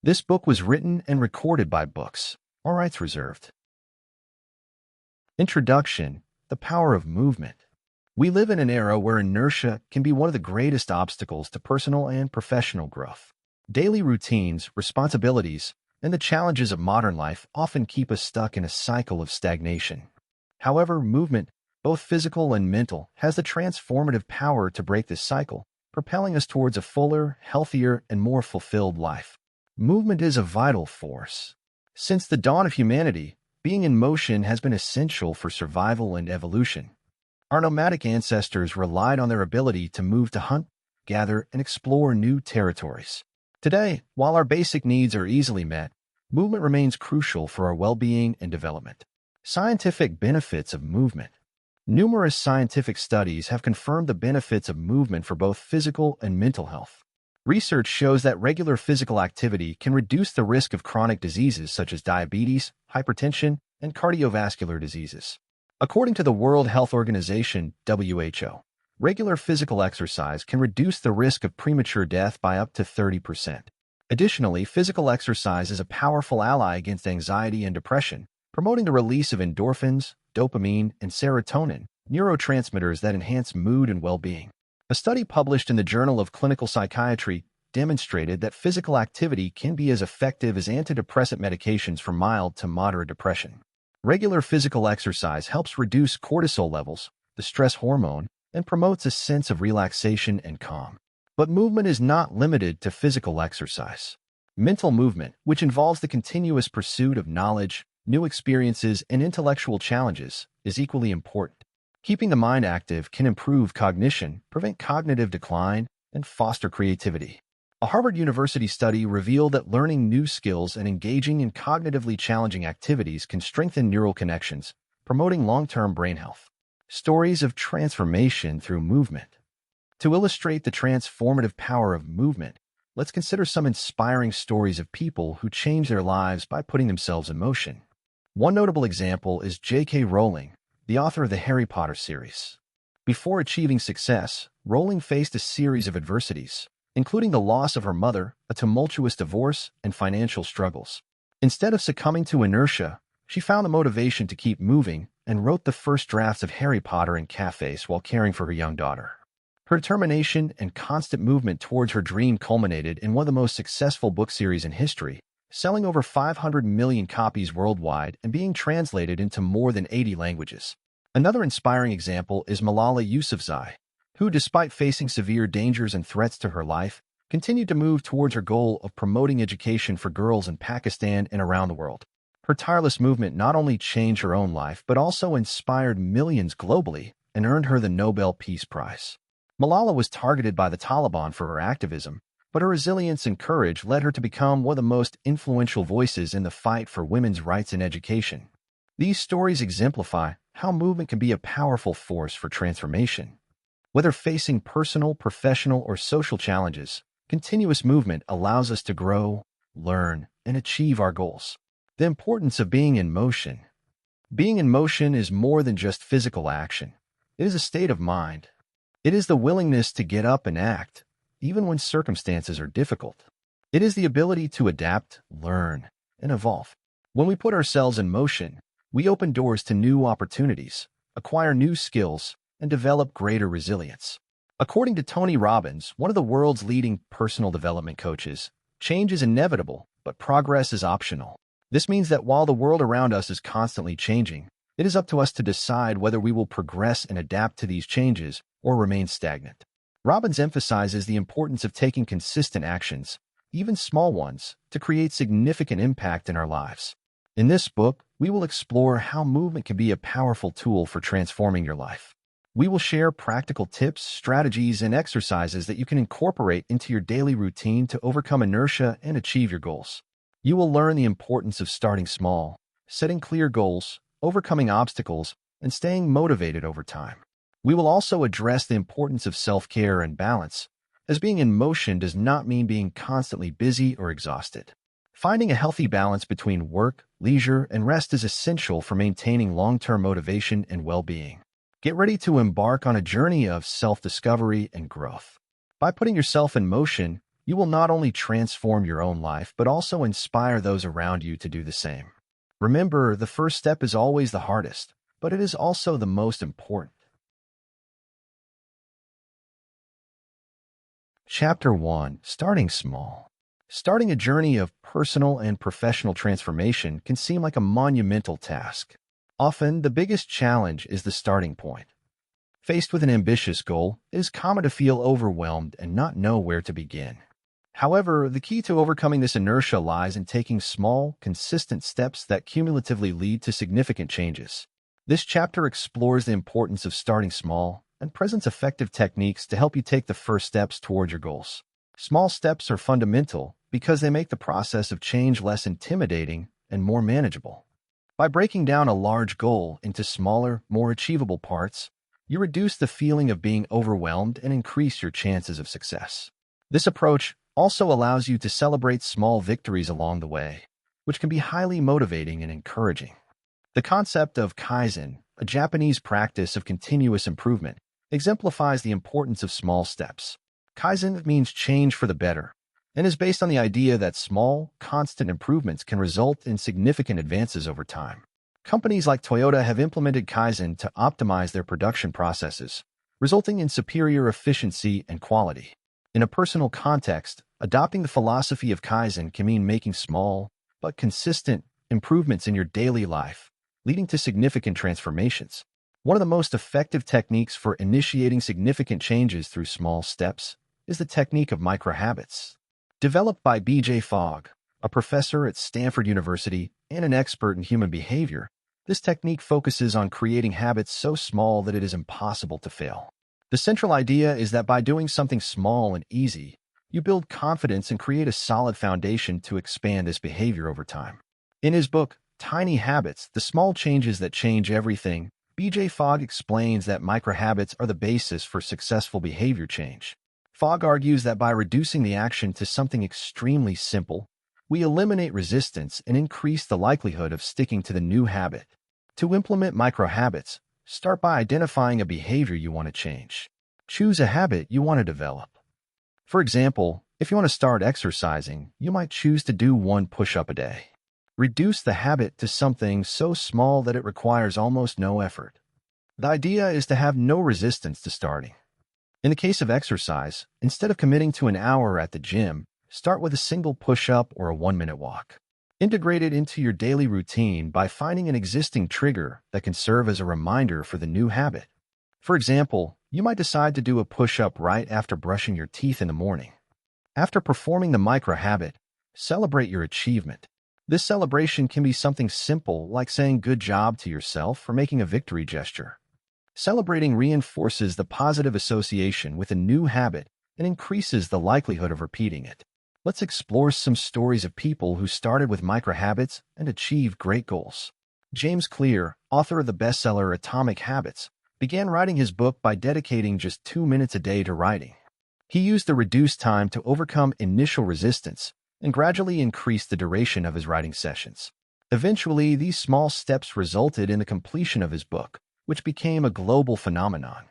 This book was written and recorded by Books. All rights reserved. Introduction: The Power of Movement. We live in an era where inertia can be one of the greatest obstacles to personal and professional growth. Daily routines, responsibilities, and the challenges of modern life often keep us stuck in a cycle of stagnation. However, movement, both physical and mental, has the transformative power to break this cycle, propelling us towards a fuller, healthier, and more fulfilled life. Movement is a vital force. Since the dawn of humanity, being in motion has been essential for survival and evolution. Our nomadic ancestors relied on their ability to move to hunt, gather, and explore new territories. Today, while our basic needs are easily met, movement remains crucial for our well-being and development. Scientific benefits of movement. Numerous scientific studies have confirmed the benefits of movement for both physical and mental health. Research shows that regular physical activity can reduce the risk of chronic diseases such as diabetes, hypertension, and cardiovascular diseases. According to the World Health Organization, WHO, regular physical exercise can reduce the risk of premature death by up to 30%. Additionally, physical exercise is a powerful ally against anxiety and depression, promoting the release of endorphins, dopamine, and serotonin, neurotransmitters that enhance mood and well-being. A study published in the Journal of Clinical Psychiatry demonstrated that physical activity can be as effective as antidepressant medications for mild to moderate depression. Regular physical exercise helps reduce cortisol levels, the stress hormone, and promotes a sense of relaxation and calm. But movement is not limited to physical exercise. Mental movement, which involves the continuous pursuit of knowledge, new experiences, and intellectual challenges, is equally important. Keeping the mind active can improve cognition, prevent cognitive decline, and foster creativity. A Harvard University study revealed that learning new skills and engaging in cognitively challenging activities can strengthen neural connections, promoting long-term brain health. Stories of transformation through movement. To illustrate the transformative power of movement, let's consider some inspiring stories of people who changed their lives by putting themselves in motion. One notable example is J.K. Rowling, the author of the Harry Potter series. Before achieving success, Rowling faced a series of adversities, including the loss of her mother, a tumultuous divorce, and financial struggles. Instead of succumbing to inertia, she found the motivation to keep moving and wrote the first drafts of Harry Potter in cafes while caring for her young daughter. Her determination and constant movement towards her dream culminated in one of the most successful book series in history, selling over 500 million copies worldwide and being translated into more than 80 languages. Another inspiring example is Malala Yousafzai, who, despite facing severe dangers and threats to her life, continued to move towards her goal of promoting education for girls in Pakistan and around the world. Her tireless movement not only changed her own life but also inspired millions globally and earned her the Nobel Peace Prize. Malala was targeted by the Taliban for her activism, but her resilience and courage led her to become one of the most influential voices in the fight for women's rights and education. These stories exemplify how movement can be a powerful force for transformation. Whether facing personal, professional, or social challenges, continuous movement allows us to grow, learn, and achieve our goals. The importance of being in motion. Being in motion is more than just physical action. It is a state of mind. It is the willingness to get up and act, even when circumstances are difficult. It is the ability to adapt, learn, and evolve. When we put ourselves in motion, we open doors to new opportunities, acquire new skills, and develop greater resilience. According to Tony Robbins, one of the world's leading personal development coaches, change is inevitable, but progress is optional. This means that while the world around us is constantly changing, it is up to us to decide whether we will progress and adapt to these changes or remain stagnant. Robbins emphasizes the importance of taking consistent actions, even small ones, to create significant impact in our lives. In this book, we will explore how movement can be a powerful tool for transforming your life. We will share practical tips, strategies, and exercises that you can incorporate into your daily routine to overcome inertia and achieve your goals. You will learn the importance of starting small, setting clear goals, overcoming obstacles, and staying motivated over time. We will also address the importance of self-care and balance, as being in motion does not mean being constantly busy or exhausted. Finding a healthy balance between work, leisure, and rest is essential for maintaining long-term motivation and well-being. Get ready to embark on a journey of self-discovery and growth. By putting yourself in motion, You will not only transform your own life, but also inspire those around you to do the same. Remember, the first step is always the hardest, but it is also the most important. Chapter 1. Starting Small. Starting a journey of personal and professional transformation can seem like a monumental task. Often, the biggest challenge is the starting point. Faced with an ambitious goal, it is common to feel overwhelmed and not know where to begin. However, the key to overcoming this inertia lies in taking small, consistent steps that cumulatively lead to significant changes. This chapter explores the importance of starting small and presents effective techniques to help you take the first steps toward your goals. Small steps are fundamental because they make the process of change less intimidating and more manageable. By breaking down a large goal into smaller, more achievable parts, you reduce the feeling of being overwhelmed and increase your chances of success. This approach also allows you to celebrate small victories along the way, which can be highly motivating and encouraging. The concept of Kaizen, a Japanese practice of continuous improvement, exemplifies the importance of small steps. Kaizen means change for the better, and is based on the idea that small, constant improvements can result in significant advances over time. Companies like Toyota have implemented Kaizen to optimize their production processes, resulting in superior efficiency and quality. In a personal context, adopting the philosophy of Kaizen can mean making small, but consistent, improvements in your daily life, leading to significant transformations. One of the most effective techniques for initiating significant changes through small steps is the technique of microhabits. Developed by B.J. Fogg, a professor at Stanford University and an expert in human behavior, this technique focuses on creating habits so small that it is impossible to fail. The central idea is that by doing something small and easy, you build confidence and create a solid foundation to expand this behavior over time. In his book, Tiny Habits, The Small Changes That Change Everything, B.J. Fogg explains that microhabits are the basis for successful behavior change. Fogg argues that by reducing the action to something extremely simple, we eliminate resistance and increase the likelihood of sticking to the new habit. To implement microhabits, start by identifying a behavior you want to change. Choose a habit you want to develop. For example, if you want to start exercising, you might choose to do 1 push-up a day. Reduce the habit to something so small that it requires almost no effort. The idea is to have no resistance to starting. In the case of exercise, instead of committing to an hour at the gym, start with a single push-up or a 1-minute walk. Integrate it into your daily routine by finding an existing trigger that can serve as a reminder for the new habit. For example, you might decide to do a push-up right after brushing your teeth in the morning. After performing the micro-habit, celebrate your achievement. This celebration can be something simple like saying good job to yourself or making a victory gesture. Celebrating reinforces the positive association with a new habit and increases the likelihood of repeating it. Let's explore some stories of people who started with microhabits and achieved great goals. James Clear, author of the bestseller Atomic Habits, began writing his book by dedicating just 2 minutes a day to writing. He used the reduced time to overcome initial resistance and gradually increased the duration of his writing sessions. Eventually, these small steps resulted in the completion of his book, which became a global phenomenon.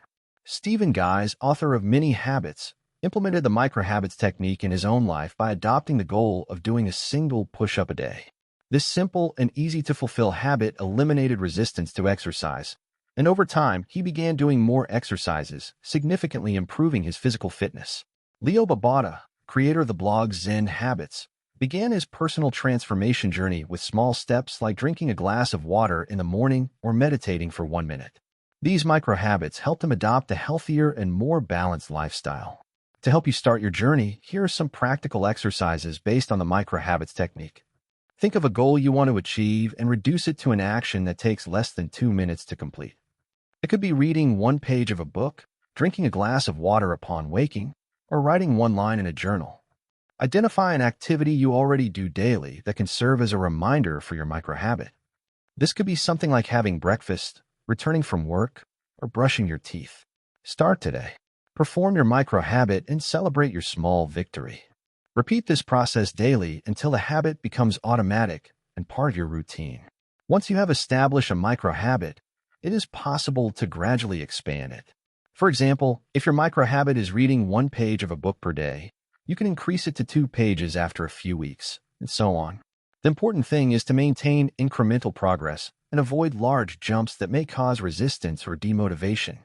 Stephen Guise, author of Many Habits, implemented the microhabits technique in his own life by adopting the goal of doing a single push-up a day. This simple and easy-to-fulfill habit eliminated resistance to exercise, and over time, he began doing more exercises, significantly improving his physical fitness. Leo Babauta, creator of the blog Zen Habits, began his personal transformation journey with small steps like drinking a glass of water in the morning or meditating for 1 minute. These microhabits helped him adopt a healthier and more balanced lifestyle. To help you start your journey, here are some practical exercises based on the microhabits technique. Think of a goal you want to achieve and reduce it to an action that takes less than 2 minutes to complete. It could be reading 1 page of a book, drinking a glass of water upon waking, or writing 1 line in a journal. Identify an activity you already do daily that can serve as a reminder for your microhabit. This could be something like having breakfast, returning from work, or brushing your teeth. Start today. Perform your microhabit and celebrate your small victory. Repeat this process daily until the habit becomes automatic and part of your routine. Once you have established a microhabit, it is possible to gradually expand it. For example, if your microhabit is reading 1 page of a book per day, you can increase it to 2 pages after a few weeks, and so on. The important thing is to maintain incremental progress and avoid large jumps that may cause resistance or demotivation.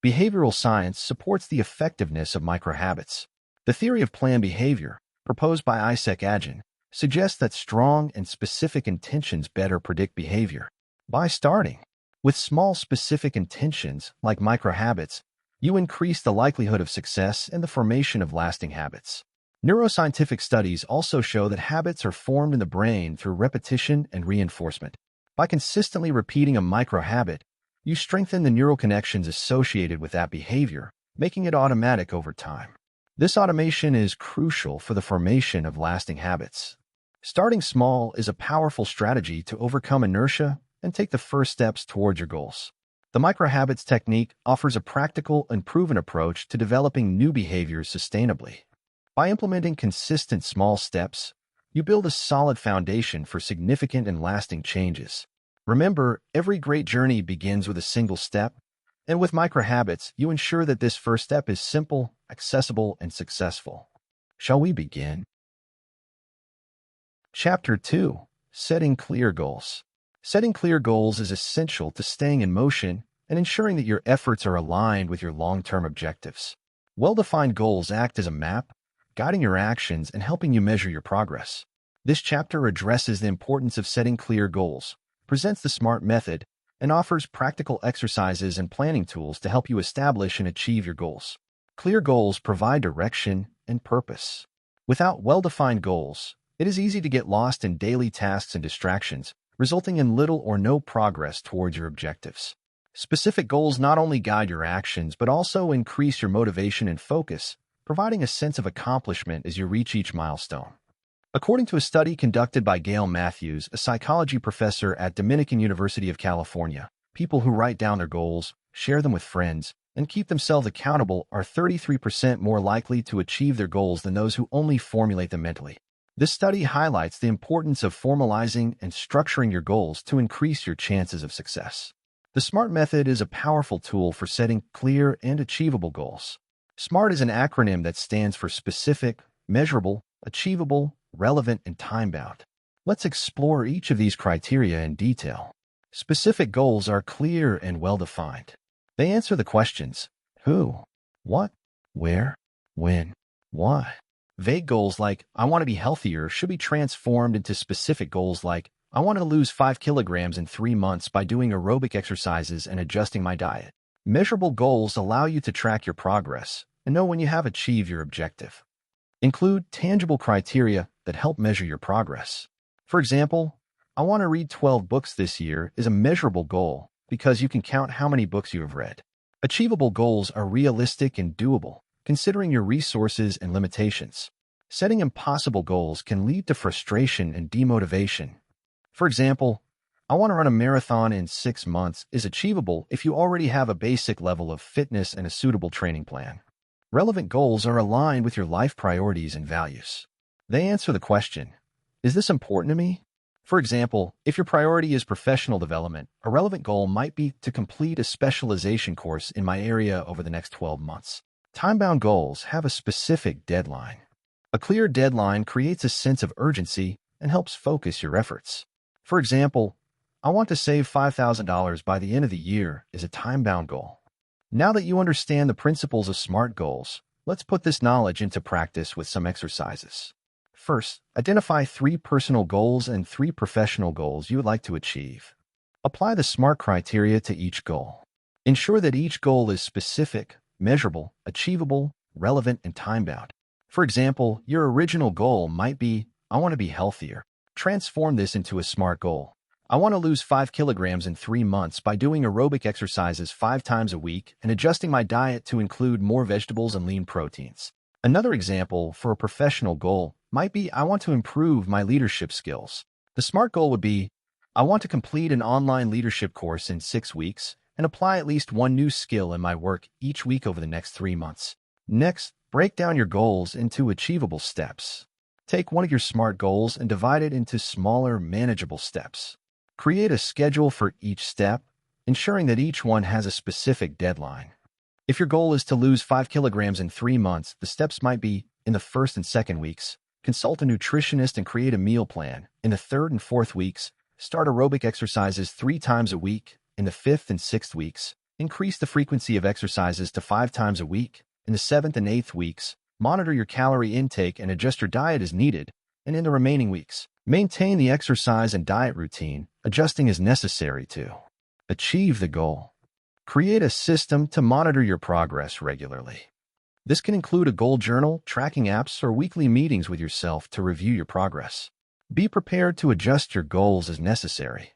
Behavioral science supports the effectiveness of microhabits. The theory of planned behavior, proposed by Isaac Agin, suggests that strong and specific intentions better predict behavior. By starting with small specific intentions like microhabits, you increase the likelihood of success and the formation of lasting habits. Neuroscientific studies also show that habits are formed in the brain through repetition and reinforcement. By consistently repeating a microhabit, you strengthen the neural connections associated with that behavior, making it automatic over time. This automation is crucial for the formation of lasting habits. Starting small is a powerful strategy to overcome inertia and take the first steps towards your goals. The microhabits technique offers a practical and proven approach to developing new behaviors sustainably. By implementing consistent small steps, you build a solid foundation for significant and lasting changes. Remember, every great journey begins with a single step, and with microhabits, you ensure that this first step is simple, accessible, and successful. Shall we begin? Chapter 2. Setting Clear Goals. Setting clear goals is essential to staying in motion and ensuring that your efforts are aligned with your long-term objectives. Well-defined goals act as a map, guiding your actions and helping you measure your progress. This chapter addresses the importance of setting clear goals, presents the SMART method, and offers practical exercises and planning tools to help you establish and achieve your goals. Clear goals provide direction and purpose. Without well-defined goals, it is easy to get lost in daily tasks and distractions, resulting in little or no progress towards your objectives. Specific goals not only guide your actions but also increase your motivation and focus, providing a sense of accomplishment as you reach each milestone. According to a study conducted by Gail Matthews, a psychology professor at Dominican University of California, people who write down their goals, share them with friends, and keep themselves accountable are 33% more likely to achieve their goals than those who only formulate them mentally. This study highlights the importance of formalizing and structuring your goals to increase your chances of success. The SMART method is a powerful tool for setting clear and achievable goals. SMART is an acronym that stands for specific, measurable, achievable, relevant, and time-bound. Let's explore each of these criteria in detail. Specific goals are clear and well-defined. They answer the questions: who, what, where, when, why. Vague goals like, I want to be healthier, should be transformed into specific goals like, I want to lose 5 kilograms in 3 months by doing aerobic exercises and adjusting my diet. Measurable goals allow you to track your progress and know when you have achieved your objective. Include tangible criteria that help measure your progress. For example, I want to read 12 books this year is a measurable goal because you can count how many books you have read. Achievable goals are realistic and doable, considering your resources and limitations. Setting impossible goals can lead to frustration and demotivation. For example, I want to run a marathon in 6 months is achievable if you already have a basic level of fitness and a suitable training plan. Relevant goals are aligned with your life priorities and values. They answer the question, is this important to me? For example, if your priority is professional development, a relevant goal might be to complete a specialization course in my area over the next 12 months. Time-bound goals have a specific deadline. A clear deadline creates a sense of urgency and helps focus your efforts. For example, I want to save $5,000 by the end of the year is a time-bound goal. Now that you understand the principles of SMART goals, let's put this knowledge into practice with some exercises. First, identify 3 personal goals and 3 professional goals you would like to achieve. Apply the SMART criteria to each goal. Ensure that each goal is specific, measurable, achievable, relevant, and time-bound. For example, your original goal might be, I want to be healthier. Transform this into a SMART goal. I want to lose 5 kilograms in 3 months by doing aerobic exercises 5 times a week and adjusting my diet to include more vegetables and lean proteins. Another example for a professional goal might be, I want to improve my leadership skills. The SMART goal would be, I want to complete an online leadership course in 6 weeks and apply at least one new skill in my work each week over the next 3 months. Next, break down your goals into achievable steps. Take one of your SMART goals and divide it into smaller, manageable steps. Create a schedule for each step, ensuring that each one has a specific deadline. If your goal is to lose 5 kilograms in 3 months, the steps might be, In the first and second weeks, consult a nutritionist and create a meal plan. In the third and fourth weeks, start aerobic exercises 3 times a week. In the fifth and sixth weeks, increase the frequency of exercises to 5 times a week. In the seventh and eighth weeks, monitor your calorie intake and adjust your diet as needed. And in the remaining weeks, maintain the exercise and diet routine, adjusting as necessary to achieve the goal. Create a system to monitor your progress regularly. This can include a goal journal, tracking apps, or weekly meetings with yourself to review your progress. Be prepared to adjust your goals as necessary.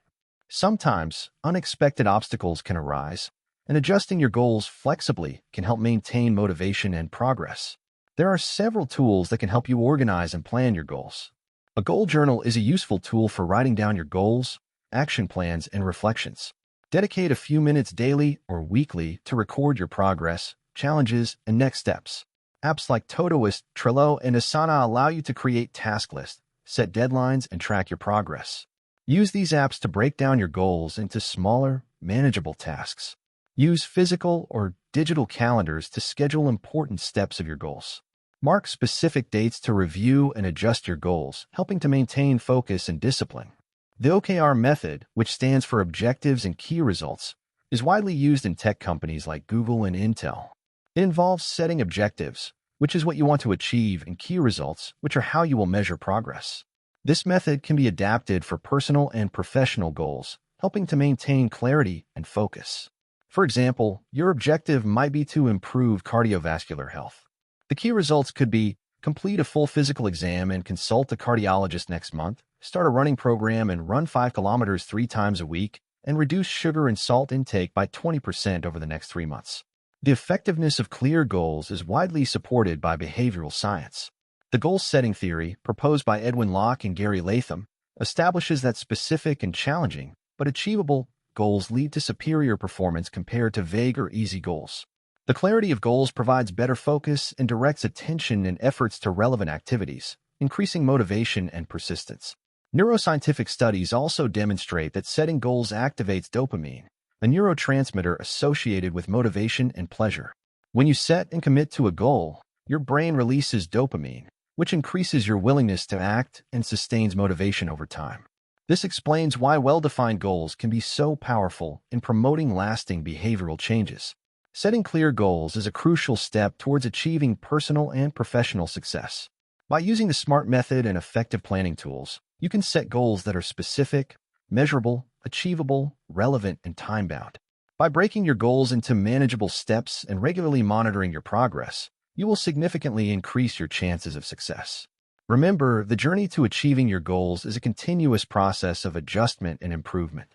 Sometimes, unexpected obstacles can arise, and adjusting your goals flexibly can help maintain motivation and progress. There are several tools that can help you organize and plan your goals. A goal journal is a useful tool for writing down your goals, action plans, and reflections. Dedicate a few minutes daily or weekly to record your progress, challenges, and next steps. Apps like Todoist, Trello, and Asana allow you to create task lists, set deadlines, and track your progress. Use these apps to break down your goals into smaller, manageable tasks. Use physical or digital calendars to schedule important steps of your goals. Mark specific dates to review and adjust your goals, helping to maintain focus and discipline. The OKR method, which stands for Objectives and Key Results, is widely used in tech companies like Google and Intel. It involves setting objectives, which is what you want to achieve, and key results, which are how you will measure progress. This method can be adapted for personal and professional goals, helping to maintain clarity and focus. For example, your objective might be to improve cardiovascular health. The key results could be complete a full physical exam and consult a cardiologist next month, start a running program and run 5 kilometers 3 times a week, and reduce sugar and salt intake by 20% over the next 3 months. The effectiveness of clear goals is widely supported by behavioral science. The goal-setting theory, proposed by Edwin Locke and Gary Latham, establishes that specific and challenging, but achievable, goals lead to superior performance compared to vague or easy goals. The clarity of goals provides better focus and directs attention and efforts to relevant activities, increasing motivation and persistence. Neuroscientific studies also demonstrate that setting goals activates dopamine, a neurotransmitter associated with motivation and pleasure. When you set and commit to a goal, your brain releases dopamine, which increases your willingness to act and sustains motivation over time. This explains why well-defined goals can be so powerful in promoting lasting behavioral changes. Setting clear goals is a crucial step towards achieving personal and professional success. By using the SMART method and effective planning tools, you can set goals that are specific, measurable, achievable, relevant, and time-bound. By breaking your goals into manageable steps and regularly monitoring your progress, you will significantly increase your chances of success. Remember, the journey to achieving your goals is a continuous process of adjustment and improvement.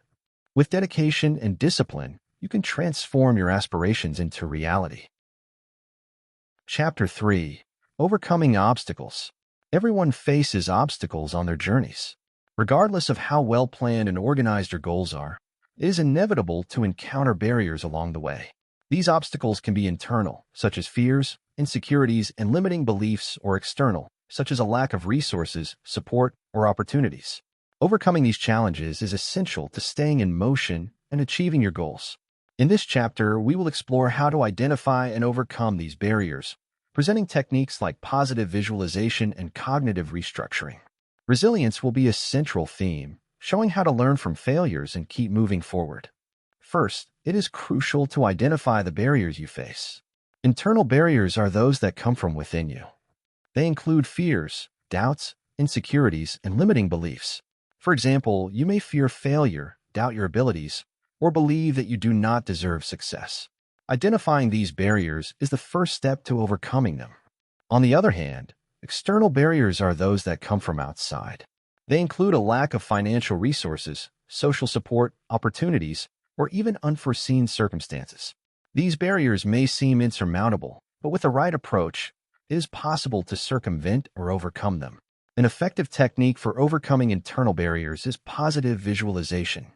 With dedication and discipline, you can transform your aspirations into reality. Chapter 3. Overcoming Obstacles. Everyone faces obstacles on their journeys. Regardless of how well-planned and organized your goals are, it is inevitable to encounter barriers along the way. These obstacles can be internal, such as fears, insecurities, and limiting beliefs, or external, such as a lack of resources, support, or opportunities. Overcoming these challenges is essential to staying in motion and achieving your goals. In this chapter, we will explore how to identify and overcome these barriers, presenting techniques like positive visualization and cognitive restructuring. Resilience will be a central theme, showing how to learn from failures and keep moving forward. First, it is crucial to identify the barriers you face. Internal barriers are those that come from within you. They include fears, doubts, insecurities, and limiting beliefs. For example, you may fear failure, doubt your abilities, or believe that you do not deserve success. Identifying these barriers is the first step to overcoming them. On the other hand, external barriers are those that come from outside. They include a lack of financial resources, social support, opportunities, or even unforeseen circumstances. These barriers may seem insurmountable, but with the right approach, it is possible to circumvent or overcome them. An effective technique for overcoming internal barriers is positive visualization.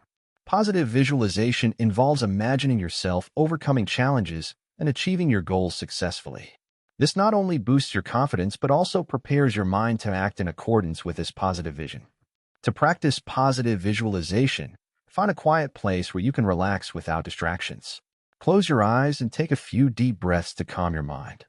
Positive visualization involves imagining yourself overcoming challenges and achieving your goals successfully. This not only boosts your confidence but also prepares your mind to act in accordance with this positive vision. To practice positive visualization, find a quiet place where you can relax without distractions. Close your eyes and take a few deep breaths to calm your mind.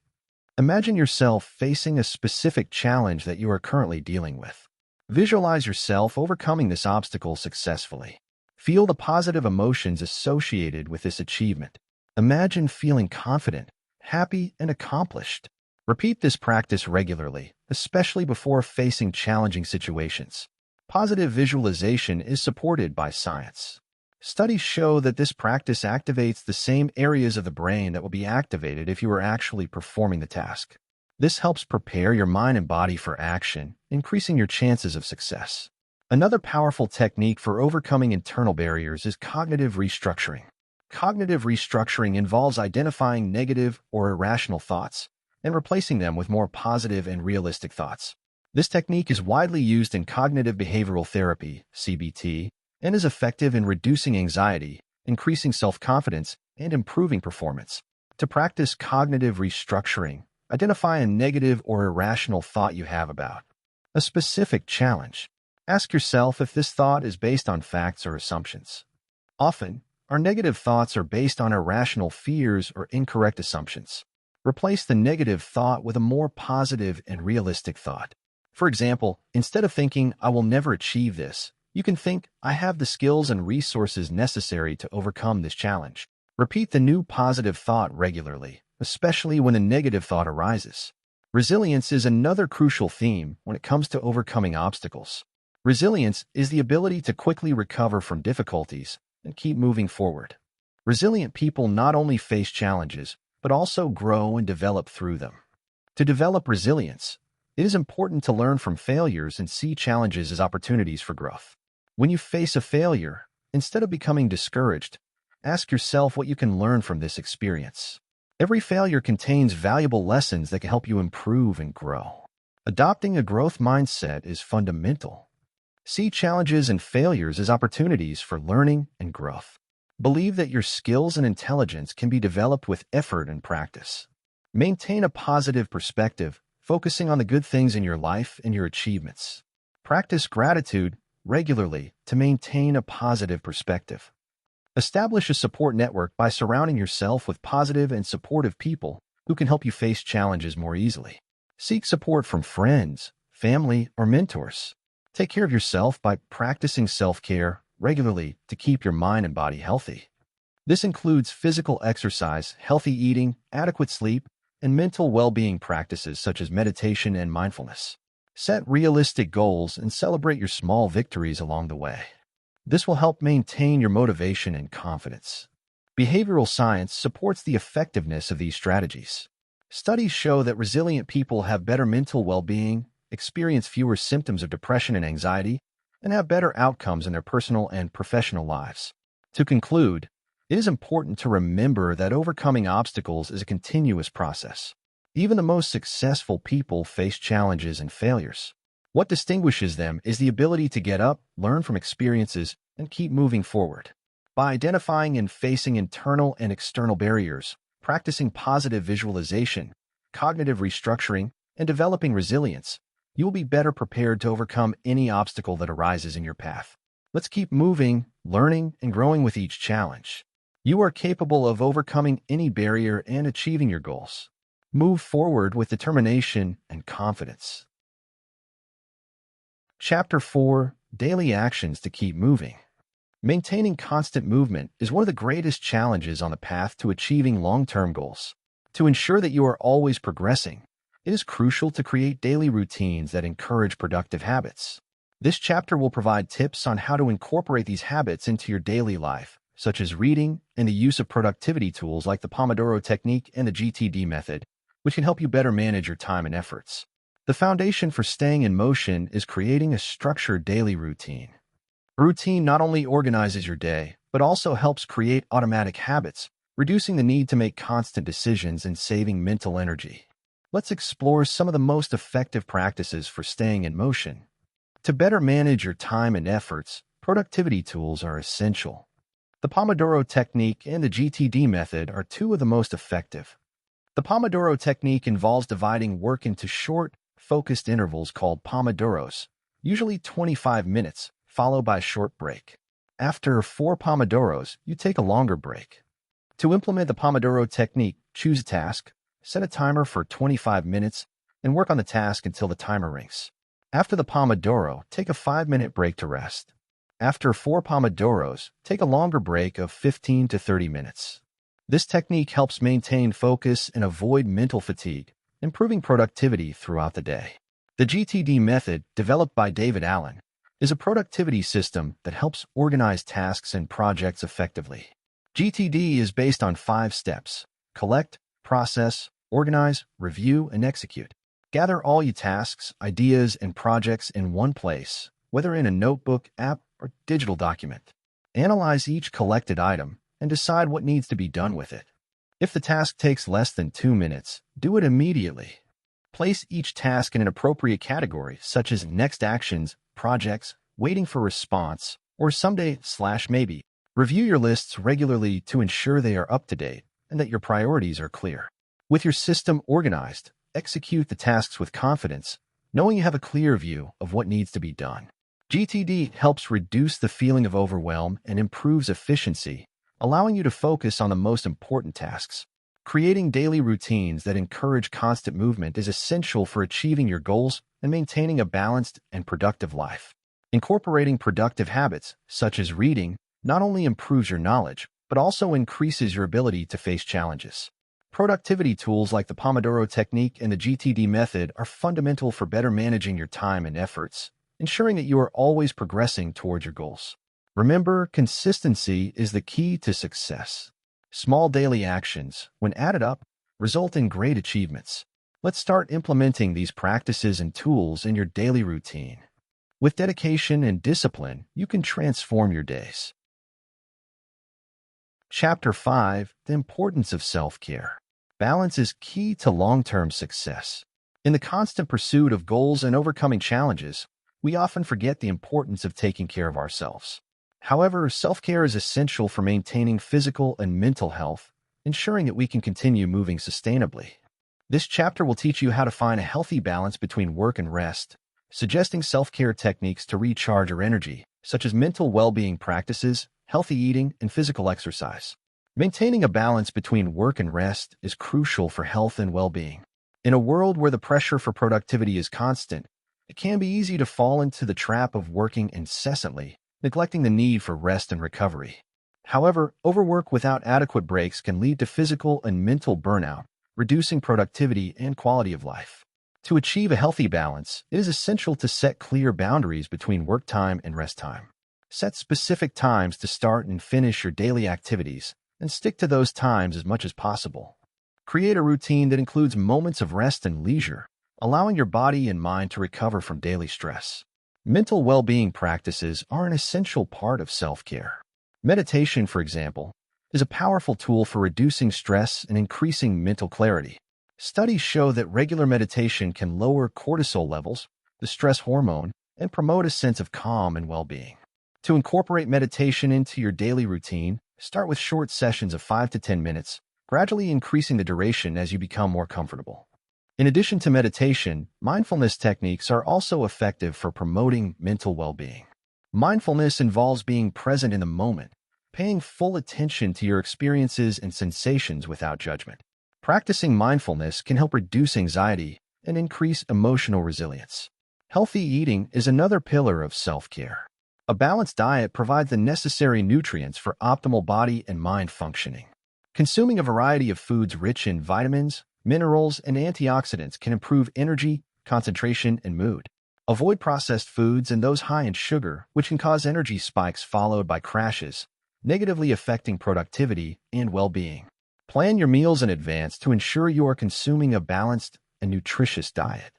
Imagine yourself facing a specific challenge that you are currently dealing with. Visualize yourself overcoming this obstacle successfully. Feel the positive emotions associated with this achievement. Imagine feeling confident, happy, and accomplished. Repeat this practice regularly, especially before facing challenging situations. Positive visualization is supported by science. Studies show that this practice activates the same areas of the brain that will be activated if you were actually performing the task. This helps prepare your mind and body for action, increasing your chances of success. Another powerful technique for overcoming internal barriers is cognitive restructuring. Cognitive restructuring involves identifying negative or irrational thoughts and replacing them with more positive and realistic thoughts. This technique is widely used in cognitive behavioral therapy, CBT, and is effective in reducing anxiety, increasing self-confidence, and improving performance. To practice cognitive restructuring, identify a negative or irrational thought you have about a specific challenge. Ask yourself if this thought is based on facts or assumptions. Often, our negative thoughts are based on irrational fears or incorrect assumptions. Replace the negative thought with a more positive and realistic thought. For example, instead of thinking, "I will never achieve this," you can think, "I have the skills and resources necessary to overcome this challenge." Repeat the new positive thought regularly, especially when a negative thought arises. Resilience is another crucial theme when it comes to overcoming obstacles. Resilience is the ability to quickly recover from difficulties and keep moving forward. Resilient people not only face challenges, but also grow and develop through them. To develop resilience, it is important to learn from failures and see challenges as opportunities for growth. When you face a failure, instead of becoming discouraged, ask yourself what you can learn from this experience. Every failure contains valuable lessons that can help you improve and grow. Adopting a growth mindset is fundamental. See challenges and failures as opportunities for learning and growth. Believe that your skills and intelligence can be developed with effort and practice. Maintain a positive perspective, focusing on the good things in your life and your achievements. Practice gratitude regularly to maintain a positive perspective. Establish a support network by surrounding yourself with positive and supportive people who can help you face challenges more easily. Seek support from friends, family, or mentors. Take care of yourself by practicing self-care regularly to keep your mind and body healthy. This includes physical exercise, healthy eating, adequate sleep, and mental well-being practices such as meditation and mindfulness. Set realistic goals and celebrate your small victories along the way. This will help maintain your motivation and confidence. Behavioral science supports the effectiveness of these strategies. Studies show that resilient people have better mental well-being, experience fewer symptoms of depression and anxiety, and have better outcomes in their personal and professional lives. To conclude, it is important to remember that overcoming obstacles is a continuous process. Even the most successful people face challenges and failures. What distinguishes them is the ability to get up, learn from experiences, and keep moving forward. By identifying and facing internal and external barriers, practicing positive visualization, cognitive restructuring, and developing resilience, you will be better prepared to overcome any obstacle that arises in your path. Let's keep moving, learning, and growing with each challenge. You are capable of overcoming any barrier and achieving your goals. Move forward with determination and confidence. Chapter 4: Daily Actions to Keep Moving. Maintaining constant movement is one of the greatest challenges on the path to achieving long-term goals. To ensure that you are always progressing, it is crucial to create daily routines that encourage productive habits. This chapter will provide tips on how to incorporate these habits into your daily life, such as reading and the use of productivity tools like the Pomodoro technique and the GTD method, which can help you better manage your time and efforts. The foundation for staying in motion is creating a structured daily routine. A routine not only organizes your day, but also helps create automatic habits, reducing the need to make constant decisions and saving mental energy. Let's explore some of the most effective practices for staying in motion. To better manage your time and efforts, productivity tools are essential. The Pomodoro technique and the GTD method are two of the most effective. The Pomodoro technique involves dividing work into short, focused intervals called Pomodoros, usually 25 minutes, followed by a short break. After 4 Pomodoros, you take a longer break. To implement the Pomodoro technique, choose a task, set a timer for 25 minutes and work on the task until the timer rings. After the Pomodoro, take a 5-minute break to rest. After 4 Pomodoros, take a longer break of 15 to 30 minutes. This technique helps maintain focus and avoid mental fatigue, improving productivity throughout the day. The GTD method, developed by David Allen, is a productivity system that helps organize tasks and projects effectively. GTD is based on 5 steps: collect, process, organize, review, and execute. Gather all your tasks, ideas, and projects in one place, whether in a notebook, app, or digital document. Analyze each collected item and decide what needs to be done with it. If the task takes less than 2 minutes, do it immediately. Place each task in an appropriate category, such as next actions, projects, waiting for response, or someday/maybe. Review your lists regularly to ensure they are up to date and that your priorities are clear. With your system organized, execute the tasks with confidence, knowing you have a clear view of what needs to be done. GTD helps reduce the feeling of overwhelm and improves efficiency, allowing you to focus on the most important tasks. Creating daily routines that encourage constant movement is essential for achieving your goals and maintaining a balanced and productive life. Incorporating productive habits, such as reading, not only improves your knowledge, but also increases your ability to face challenges. Productivity tools like the Pomodoro technique and the GTD method are fundamental for better managing your time and efforts, ensuring that you are always progressing towards your goals. Remember, consistency is the key to success. Small daily actions, when added up, result in great achievements. Let's start implementing these practices and tools in your daily routine. With dedication and discipline, you can transform your days. Chapter 5: The Importance of Self-Care. Balance is key to long-term success. In the constant pursuit of goals and overcoming challenges, we often forget the importance of taking care of ourselves. However, self-care is essential for maintaining physical and mental health, ensuring that we can continue moving sustainably. This chapter will teach you how to find a healthy balance between work and rest, suggesting self-care techniques to recharge your energy, such as mental well-being practices, healthy eating, and physical exercise. Maintaining a balance between work and rest is crucial for health and well-being. In a world where the pressure for productivity is constant, it can be easy to fall into the trap of working incessantly, neglecting the need for rest and recovery. However, overwork without adequate breaks can lead to physical and mental burnout, reducing productivity and quality of life. To achieve a healthy balance, it is essential to set clear boundaries between work time and rest time. Set specific times to start and finish your daily activities, and stick to those times as much as possible. Create a routine that includes moments of rest and leisure, allowing your body and mind to recover from daily stress. Mental well-being practices are an essential part of self-care. Meditation, for example, is a powerful tool for reducing stress and increasing mental clarity. Studies show that regular meditation can lower cortisol levels, the stress hormone, and promote a sense of calm and well-being. To incorporate meditation into your daily routine, start with short sessions of 5 to 10 minutes, gradually increasing the duration as you become more comfortable. In addition to meditation, mindfulness techniques are also effective for promoting mental well-being. Mindfulness involves being present in the moment, paying full attention to your experiences and sensations without judgment. Practicing mindfulness can help reduce anxiety and increase emotional resilience. Healthy eating is another pillar of self-care. A balanced diet provides the necessary nutrients for optimal body and mind functioning. Consuming a variety of foods rich in vitamins, minerals, and antioxidants can improve energy, concentration, and mood. Avoid processed foods and those high in sugar, which can cause energy spikes followed by crashes, negatively affecting productivity and well-being. Plan your meals in advance to ensure you are consuming a balanced and nutritious diet.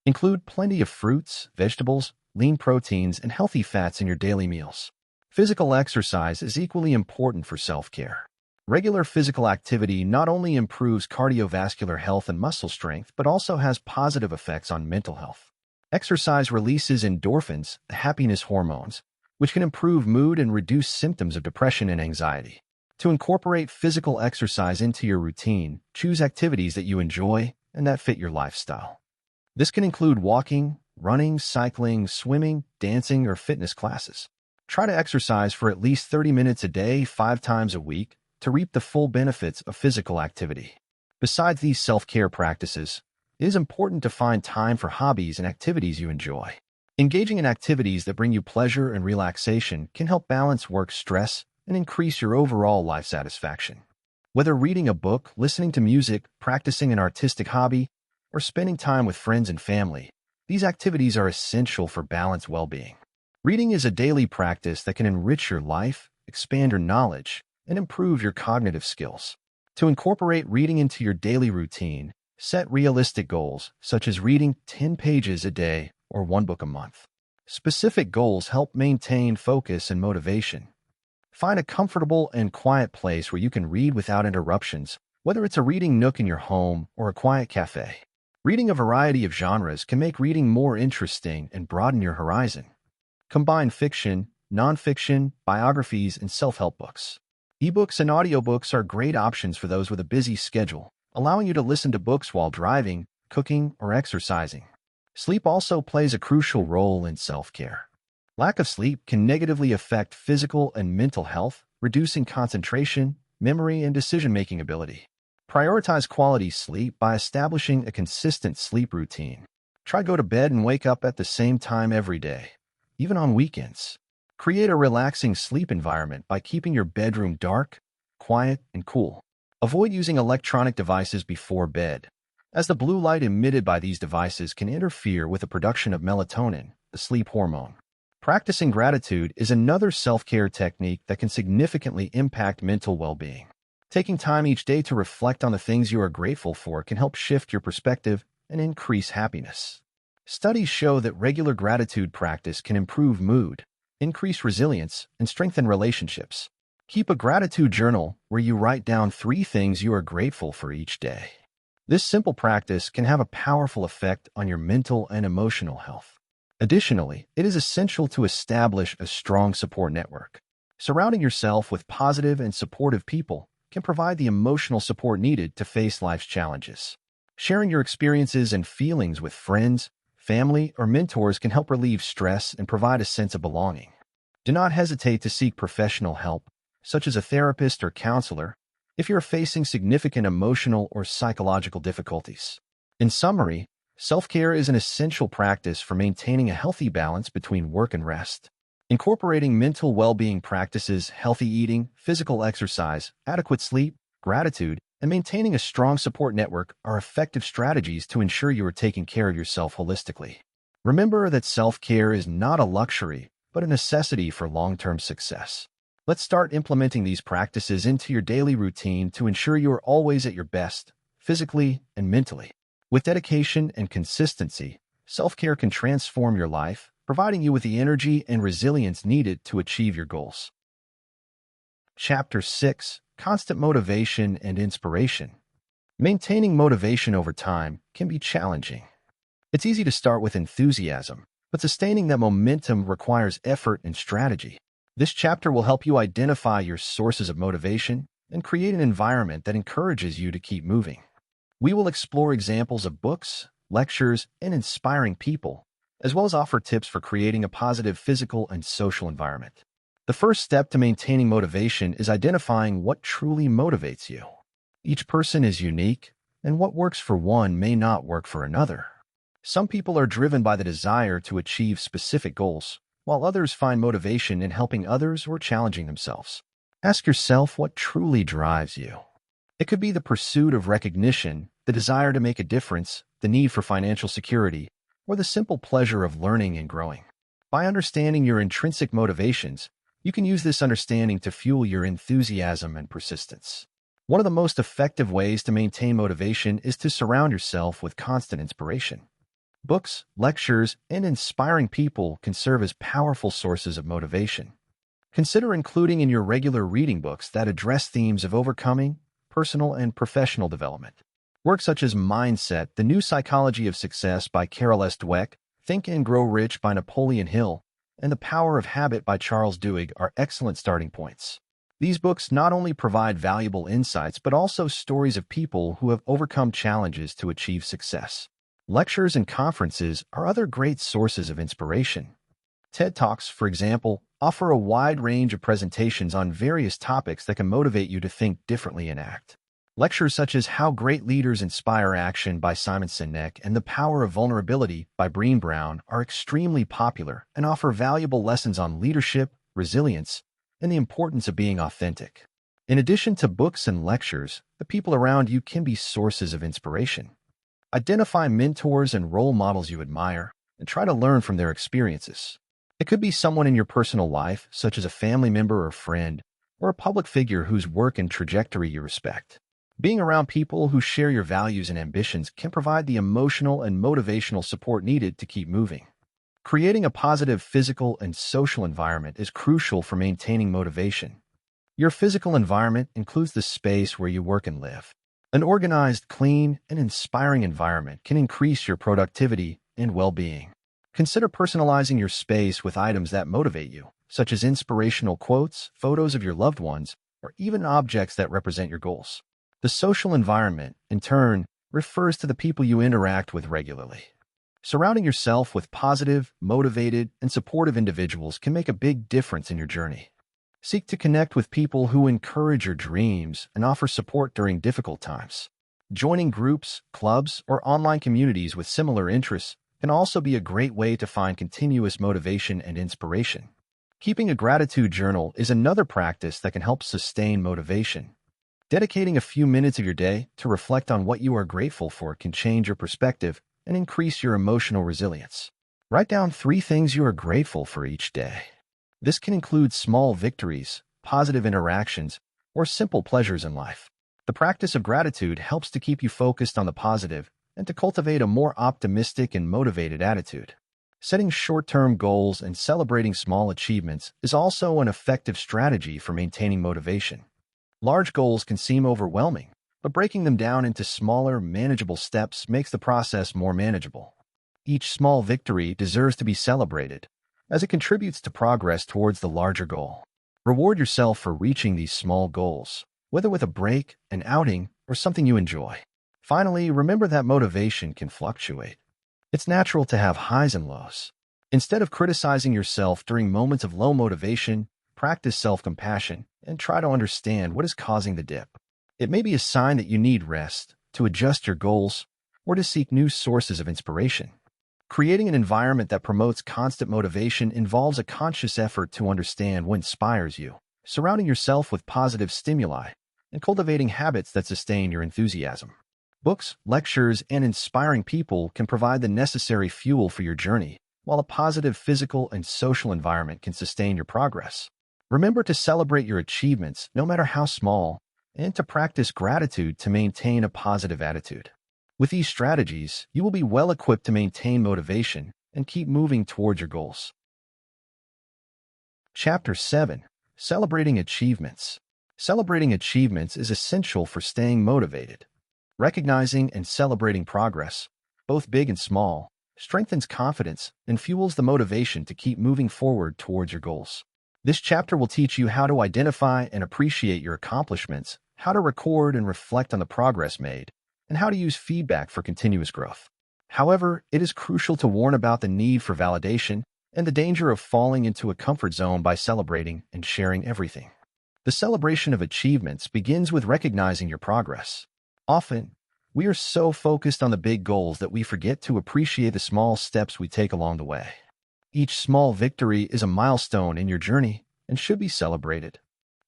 Include plenty of fruits, vegetables, lean proteins, and healthy fats in your daily meals. Physical exercise is equally important for self-care. Regular physical activity not only improves cardiovascular health and muscle strength, but also has positive effects on mental health. Exercise releases endorphins, the happiness hormones, which can improve mood and reduce symptoms of depression and anxiety. To incorporate physical exercise into your routine, choose activities that you enjoy and that fit your lifestyle. This can include walking, running, cycling, swimming, dancing, or fitness classes. Try to exercise for at least 30 minutes a day, 5 times a week, to reap the full benefits of physical activity. Besides these self-care practices, it is important to find time for hobbies and activities you enjoy. Engaging in activities that bring you pleasure and relaxation can help balance work stress and increase your overall life satisfaction. Whether reading a book, listening to music, practicing an artistic hobby, or spending time with friends and family, these activities are essential for balanced well-being. Reading is a daily practice that can enrich your life, expand your knowledge, and improve your cognitive skills. To incorporate reading into your daily routine, set realistic goals, such as reading 10 pages a day or one book a month. Specific goals help maintain focus and motivation. Find a comfortable and quiet place where you can read without interruptions, whether it's a reading nook in your home or a quiet cafe. Reading a variety of genres can make reading more interesting and broaden your horizon. Combine fiction, nonfiction, biographies, and self-help books. Ebooks and audiobooks are great options for those with a busy schedule, allowing you to listen to books while driving, cooking, or exercising. Sleep also plays a crucial role in self-care. Lack of sleep can negatively affect physical and mental health, reducing concentration, memory, and decision-making ability. Prioritize quality sleep by establishing a consistent sleep routine. Try go to bed and wake up at the same time every day, even on weekends. Create a relaxing sleep environment by keeping your bedroom dark, quiet, and cool. Avoid using electronic devices before bed, as the blue light emitted by these devices can interfere with the production of melatonin, the sleep hormone. Practicing gratitude is another self-care technique that can significantly impact mental well-being. Taking time each day to reflect on the things you are grateful for can help shift your perspective and increase happiness. Studies show that regular gratitude practice can improve mood, increase resilience, and strengthen relationships. Keep a gratitude journal where you write down 3 things you are grateful for each day. This simple practice can have a powerful effect on your mental and emotional health. Additionally, it is essential to establish a strong support network. Surrounding yourself with positive and supportive people can provide the emotional support needed to face life's challenges. Sharing your experiences and feelings with friends, family, or mentors can help relieve stress and provide a sense of belonging. Do not hesitate to seek professional help, such as a therapist or counselor, if you're facing significant emotional or psychological difficulties. In summary, self-care is an essential practice for maintaining a healthy balance between work and rest. Incorporating mental well-being practices, healthy eating, physical exercise, adequate sleep, gratitude, and maintaining a strong support network are effective strategies to ensure you are taking care of yourself holistically. Remember that self-care is not a luxury, but a necessity for long-term success. Let's start implementing these practices into your daily routine to ensure you are always at your best, physically and mentally. With dedication and consistency, self-care can transform your life, providing you with the energy and resilience needed to achieve your goals. Chapter 6: Constant Motivation and Inspiration. Maintaining motivation over time can be challenging. It's easy to start with enthusiasm, but sustaining that momentum requires effort and strategy. This chapter will help you identify your sources of motivation and create an environment that encourages you to keep moving. We will explore examples of books, lectures, and inspiring people, as well as offer tips for creating a positive physical and social environment. The first step to maintaining motivation is identifying what truly motivates you. Each person is unique, and what works for one may not work for another. Some people are driven by the desire to achieve specific goals, while others find motivation in helping others or challenging themselves. Ask yourself what truly drives you. It could be the pursuit of recognition, the desire to make a difference, the need for financial security, or the simple pleasure of learning and growing. By understanding your intrinsic motivations, you can use this understanding to fuel your enthusiasm and persistence. One of the most effective ways to maintain motivation is to surround yourself with constant inspiration. Books, lectures, and inspiring people can serve as powerful sources of motivation. Consider including in your regular reading books that address themes of overcoming, personal and professional development. Works such as Mindset, The New Psychology of Success by Carol S. Dweck, Think and Grow Rich by Napoleon Hill, and The Power of Habit by Charles Duhigg are excellent starting points. These books not only provide valuable insights, but also stories of people who have overcome challenges to achieve success. Lectures and conferences are other great sources of inspiration. TED Talks, for example, offer a wide range of presentations on various topics that can motivate you to think differently and act. Lectures such as How Great Leaders Inspire Action by Simon Sinek and The Power of Vulnerability by Brené Brown are extremely popular and offer valuable lessons on leadership, resilience, and the importance of being authentic. In addition to books and lectures, the people around you can be sources of inspiration. Identify mentors and role models you admire and try to learn from their experiences. It could be someone in your personal life, such as a family member or friend, or a public figure whose work and trajectory you respect. Being around people who share your values and ambitions can provide the emotional and motivational support needed to keep moving. Creating a positive physical and social environment is crucial for maintaining motivation. Your physical environment includes the space where you work and live. An organized, clean, and inspiring environment can increase your productivity and well-being. Consider personalizing your space with items that motivate you, such as inspirational quotes, photos of your loved ones, or even objects that represent your goals. The social environment, in turn, refers to the people you interact with regularly. Surrounding yourself with positive, motivated, and supportive individuals can make a big difference in your journey. Seek to connect with people who encourage your dreams and offer support during difficult times. Joining groups, clubs, or online communities with similar interests can also be a great way to find continuous motivation and inspiration. Keeping a gratitude journal is another practice that can help sustain motivation. Dedicating a few minutes of your day to reflect on what you are grateful for can change your perspective and increase your emotional resilience. Write down 3 things you are grateful for each day. This can include small victories, positive interactions, or simple pleasures in life. The practice of gratitude helps to keep you focused on the positive and to cultivate a more optimistic and motivated attitude. Setting short-term goals and celebrating small achievements is also an effective strategy for maintaining motivation. Large goals can seem overwhelming, but breaking them down into smaller, manageable steps makes the process more manageable. Each small victory deserves to be celebrated, as it contributes to progress towards the larger goal. Reward yourself for reaching these small goals, whether with a break, an outing, or something you enjoy. Finally, remember that motivation can fluctuate. It's natural to have highs and lows. Instead of criticizing yourself during moments of low motivation, practice self-compassion and try to understand what is causing the dip. It may be a sign that you need rest, to adjust your goals, or to seek new sources of inspiration. Creating an environment that promotes constant motivation involves a conscious effort to understand what inspires you, surrounding yourself with positive stimuli, and cultivating habits that sustain your enthusiasm. Books, lectures, and inspiring people can provide the necessary fuel for your journey, while a positive physical and social environment can sustain your progress. Remember to celebrate your achievements, no matter how small, and to practice gratitude to maintain a positive attitude. With these strategies, you will be well equipped to maintain motivation and keep moving toward your goals. Chapter 7. Celebrating Achievements. Celebrating achievements is essential for staying motivated. Recognizing and celebrating progress, both big and small, strengthens confidence and fuels the motivation to keep moving forward towards your goals. This chapter will teach you how to identify and appreciate your accomplishments, how to record and reflect on the progress made, and how to use feedback for continuous growth. However, it is crucial to warn about the need for validation and the danger of falling into a comfort zone by celebrating and sharing everything. The celebration of achievements begins with recognizing your progress. Often, we are so focused on the big goals that we forget to appreciate the small steps we take along the way. Each small victory is a milestone in your journey and should be celebrated.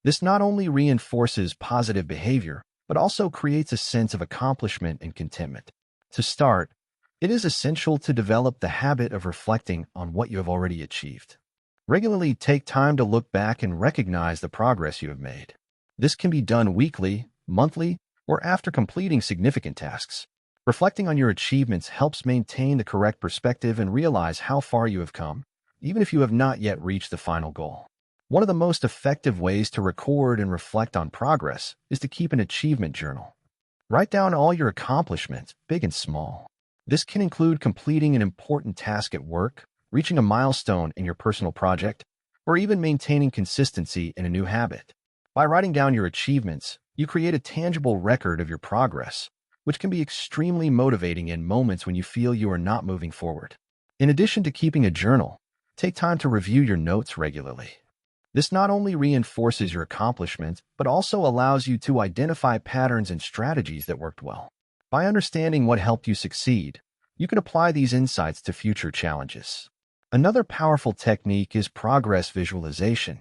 This not only reinforces positive behavior, but also creates a sense of accomplishment and contentment. To start, it is essential to develop the habit of reflecting on what you have already achieved. Regularly take time to look back and recognize the progress you have made. This can be done weekly, monthly, or after completing significant tasks. Reflecting on your achievements helps maintain the correct perspective and realize how far you have come, even if you have not yet reached the final goal. One of the most effective ways to record and reflect on progress is to keep an achievement journal. Write down all your accomplishments, big and small. This can include completing an important task at work, reaching a milestone in your personal project, or even maintaining consistency in a new habit. By writing down your achievements, you create a tangible record of your progress, which can be extremely motivating in moments when you feel you are not moving forward. In addition to keeping a journal, take time to review your notes regularly. This not only reinforces your accomplishments, but also allows you to identify patterns and strategies that worked well. By understanding what helped you succeed, you can apply these insights to future challenges. Another powerful technique is progress visualization.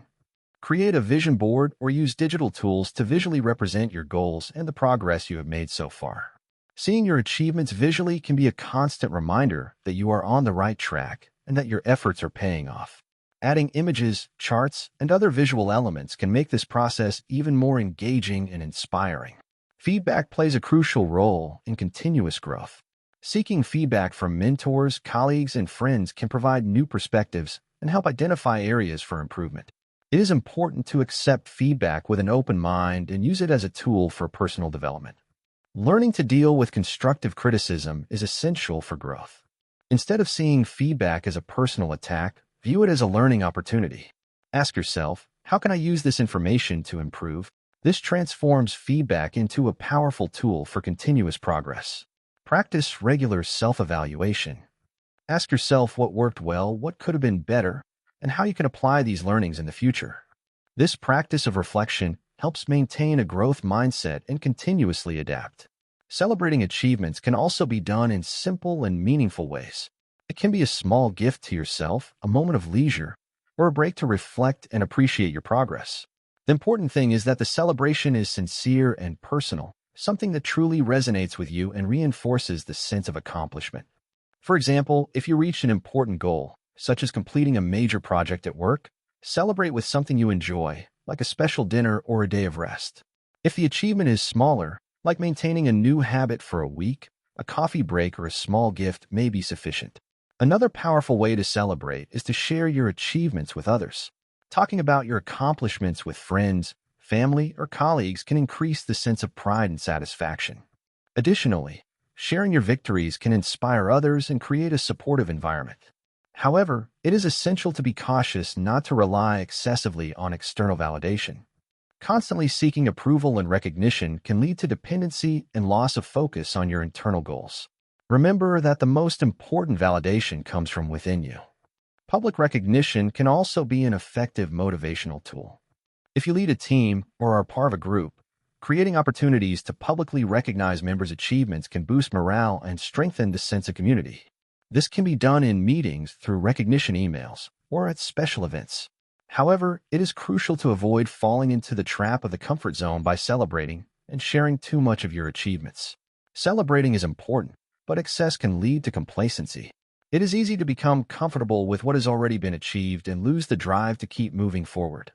Create a vision board or use digital tools to visually represent your goals and the progress you have made so far. Seeing your achievements visually can be a constant reminder that you are on the right track and that your efforts are paying off. Adding images, charts, and other visual elements can make this process even more engaging and inspiring. Feedback plays a crucial role in continuous growth. Seeking feedback from mentors, colleagues, and friends can provide new perspectives and help identify areas for improvement. It is important to accept feedback with an open mind and use it as a tool for personal development. Learning to deal with constructive criticism is essential for growth. Instead of seeing feedback as a personal attack, view it as a learning opportunity. Ask yourself, how can I use this information to improve? This transforms feedback into a powerful tool for continuous progress. Practice regular self-evaluation. Ask yourself what worked well, what could have been better, and how you can apply these learnings in the future. This practice of reflection helps maintain a growth mindset and continuously adapt. Celebrating achievements can also be done in simple and meaningful ways. It can be a small gift to yourself, a moment of leisure, or a break to reflect and appreciate your progress. The important thing is that the celebration is sincere and personal, something that truly resonates with you and reinforces the sense of accomplishment. For example, if you reach an important goal, such as completing a major project at work, celebrate with something you enjoy, like a special dinner or a day of rest. If the achievement is smaller, like maintaining a new habit for a week, a coffee break or a small gift may be sufficient. Another powerful way to celebrate is to share your achievements with others. Talking about your accomplishments with friends, family, or colleagues can increase the sense of pride and satisfaction. Additionally, sharing your victories can inspire others and create a supportive environment. However, it is essential to be cautious not to rely excessively on external validation. Constantly seeking approval and recognition can lead to dependency and loss of focus on your internal goals. Remember that the most important validation comes from within you. Public recognition can also be an effective motivational tool. If you lead a team or are part of a group, creating opportunities to publicly recognize members' achievements can boost morale and strengthen the sense of community. This can be done in meetings, through recognition emails, or at special events. However, it is crucial to avoid falling into the trap of the comfort zone by celebrating and sharing too much of your achievements. Celebrating is important, but excess can lead to complacency. It is easy to become comfortable with what has already been achieved and lose the drive to keep moving forward.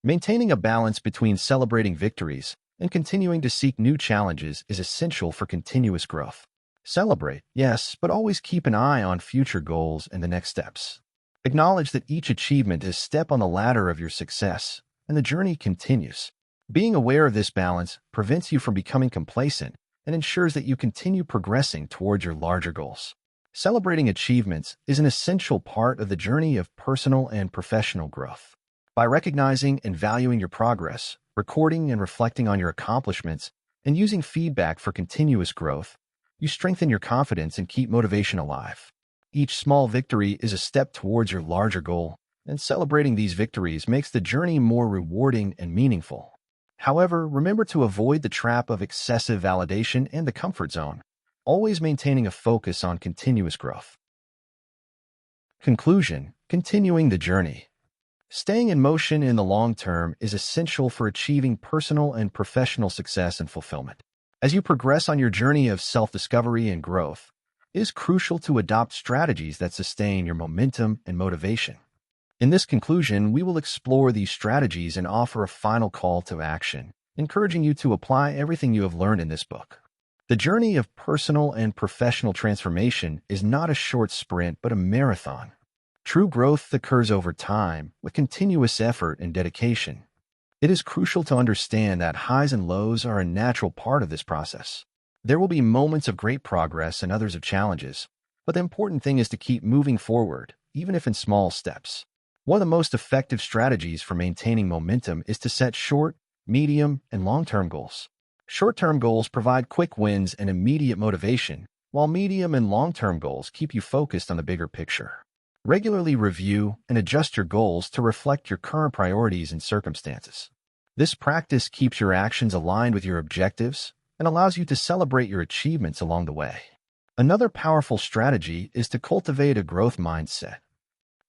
Maintaining a balance between celebrating victories and continuing to seek new challenges is essential for continuous growth. Celebrate, yes, but always keep an eye on future goals and the next steps. Acknowledge that each achievement is a step on the ladder of your success, and the journey continues. Being aware of this balance prevents you from becoming complacent and ensures that you continue progressing towards your larger goals. Celebrating achievements is an essential part of the journey of personal and professional growth. By recognizing and valuing your progress, recording and reflecting on your accomplishments, and using feedback for continuous growth, you strengthen your confidence and keep motivation alive. Each small victory is a step towards your larger goal, and celebrating these victories makes the journey more rewarding and meaningful. However, remember to avoid the trap of excessive validation and the comfort zone, always maintaining a focus on continuous growth. Conclusion: continuing the journey. Staying in motion in the long term is essential for achieving personal and professional success and fulfillment. As you progress on your journey of self-discovery and growth, it is crucial to adopt strategies that sustain your momentum and motivation. In this conclusion, we will explore these strategies and offer a final call to action, encouraging you to apply everything you have learned in this book. The journey of personal and professional transformation is not a short sprint, but a marathon. True growth occurs over time, with continuous effort and dedication. It is crucial to understand that highs and lows are a natural part of this process. There will be moments of great progress and others of challenges, but the important thing is to keep moving forward, even if in small steps. One of the most effective strategies for maintaining momentum is to set short, medium, and long-term goals. Short-term goals provide quick wins and immediate motivation, while medium and long-term goals keep you focused on the bigger picture. Regularly review and adjust your goals to reflect your current priorities and circumstances. This practice keeps your actions aligned with your objectives and allows you to celebrate your achievements along the way. Another powerful strategy is to cultivate a growth mindset.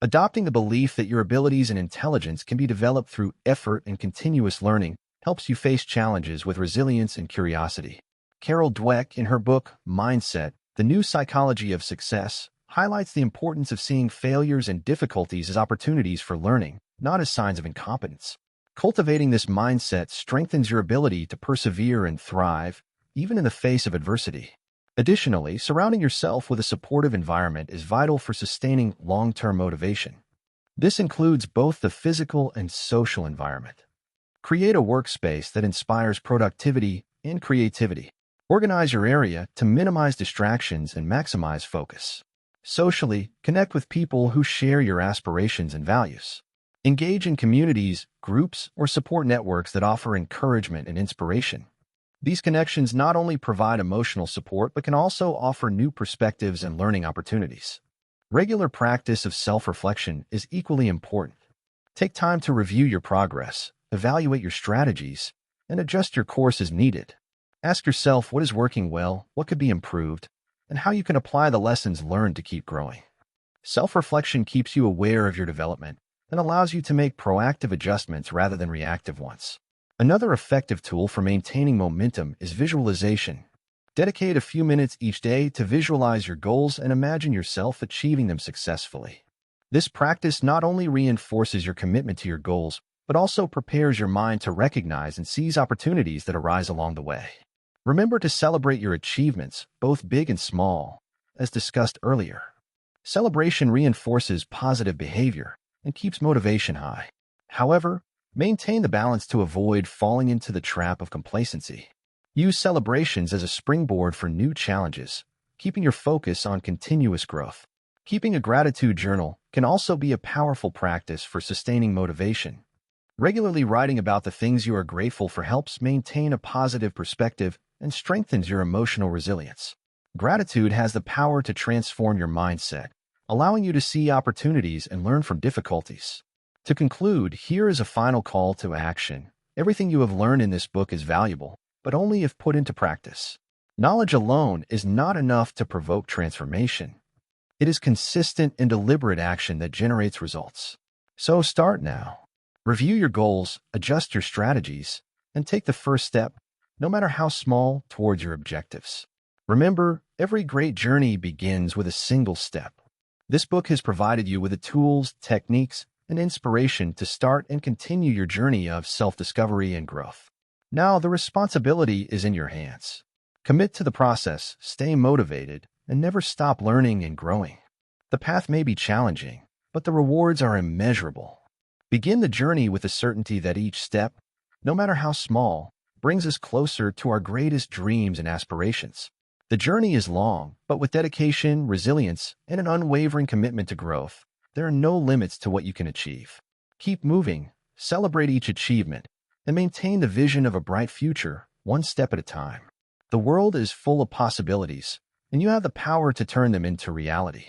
Adopting the belief that your abilities and intelligence can be developed through effort and continuous learning helps you face challenges with resilience and curiosity. Carol Dweck, in her book, Mindset, The New Psychology of Success, highlights the importance of seeing failures and difficulties as opportunities for learning, not as signs of incompetence. Cultivating this mindset strengthens your ability to persevere and thrive, even in the face of adversity. Additionally, surrounding yourself with a supportive environment is vital for sustaining long-term motivation. This includes both the physical and social environment. Create a workspace that inspires productivity and creativity. Organize your area to minimize distractions and maximize focus. Socially, connect with people who share your aspirations and values. Engage in communities, groups, or support networks that offer encouragement and inspiration. These connections not only provide emotional support but can also offer new perspectives and learning opportunities. Regular practice of self-reflection is equally important. Take time to review your progress, evaluate your strategies, and adjust your course as needed. Ask yourself what is working well, what could be improved, and how you can apply the lessons learned to keep growing. Self-reflection keeps you aware of your development and allows you to make proactive adjustments rather than reactive ones. Another effective tool for maintaining momentum is visualization. Dedicate a few minutes each day to visualize your goals and imagine yourself achieving them successfully. This practice not only reinforces your commitment to your goals, but also prepares your mind to recognize and seize opportunities that arise along the way. Remember to celebrate your achievements, both big and small, as discussed earlier. Celebration reinforces positive behavior and keeps motivation high. However, maintain the balance to avoid falling into the trap of complacency. Use celebrations as a springboard for new challenges, keeping your focus on continuous growth. Keeping a gratitude journal can also be a powerful practice for sustaining motivation. Regularly writing about the things you are grateful for helps maintain a positive perspective and strengthens your emotional resilience. Gratitude has the power to transform your mindset, allowing you to see opportunities and learn from difficulties. To conclude, here is a final call to action. Everything you have learned in this book is valuable, but only if put into practice. Knowledge alone is not enough to provoke transformation. It is consistent and deliberate action that generates results. So start now. Review your goals, adjust your strategies, and take the first step, no matter how small, towards your objectives. Remember, every great journey begins with a single step. This book has provided you with the tools, techniques, and inspiration to start and continue your journey of self-discovery and growth. Now, the responsibility is in your hands. Commit to the process, stay motivated, and never stop learning and growing. The path may be challenging, but the rewards are immeasurable. Begin the journey with the certainty that each step, no matter how small, brings us closer to our greatest dreams and aspirations. The journey is long, but with dedication, resilience, and an unwavering commitment to growth, there are no limits to what you can achieve. Keep moving, celebrate each achievement, and maintain the vision of a bright future, one step at a time. The world is full of possibilities, and you have the power to turn them into reality.